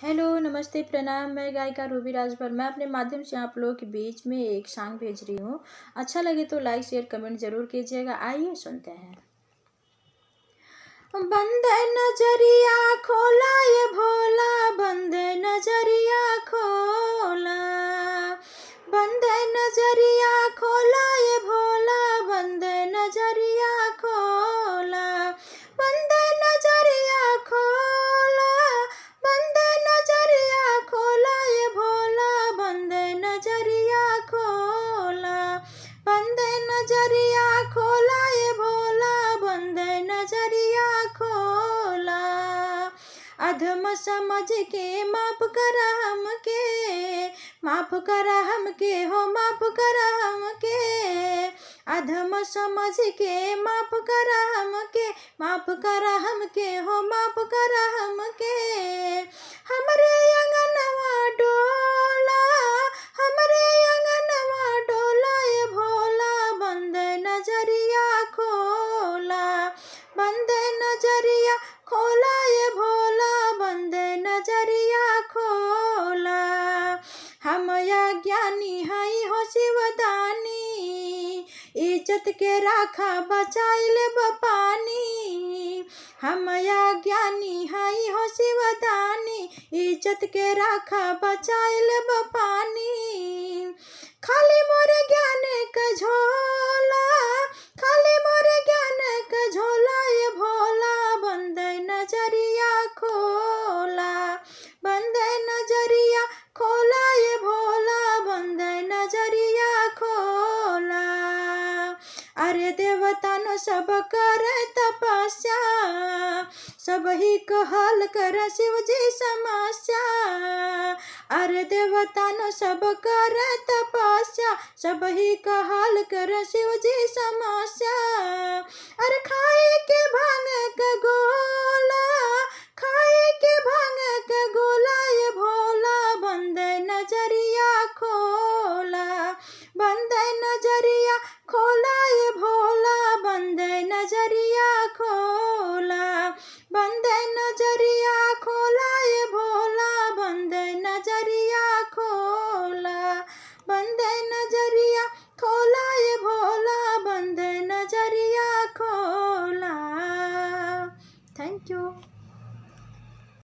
Hello, नमस्ते, प्रणाम। मैं गायिका रूबी राजभर। मैं अपने माध्यम से आप लोगों के बीच में एक सॉन्ग भेज रही हूँ। अच्छा लगे तो लाइक शेयर कमेंट जरूर कीजिएगा। आइए सुनते हैं। बंद नजरिया खोला ये भोला, बंद नजरिया खोला, बंद नजरिया खोला ये भोला, बंद नजरिया खोला, बंद नजरिया खोला, बंद नजरिया खोला ये भोला, बंद नजरिया खोला, बंद नजरिया खोला ये भोला, बंद नजरिया खोला। अधम समझ के माफ कर हमके, माफ कर हमके हो, माफ कर हमके, अधम समझ के माफ कर हमके, माफ कर हमके हो, माफ कर हमके। हमरे अंगनवा डोला, हमरे अंगनवा डोला ये भोला, बंद नजरिया खोला, बंद नजरिया खोला ये भोला, बंद नजरिया खोला। हम अज्ञानी हई हो शिवदानी, इज्जत के राखा बचाइल पानी। हम अज्ञानी हई हो शिवदानी, इज्जत के राखा बचाइल पानी। खाली मोर ज्ञान का झोला, खाली मोर ज्ञान का झोला ये भोला, बंद नजरिया खोला, बंद नजरिया खोला ये भोला, बंद नजरिया खोला। अरे देवतानो सब कर तपस्या, सब ही कहल कर शिव जी समस्या। अरे देवतानो सब कर तपस्या, सब ही कहल कर शिव जी समस्या। अरे खाए के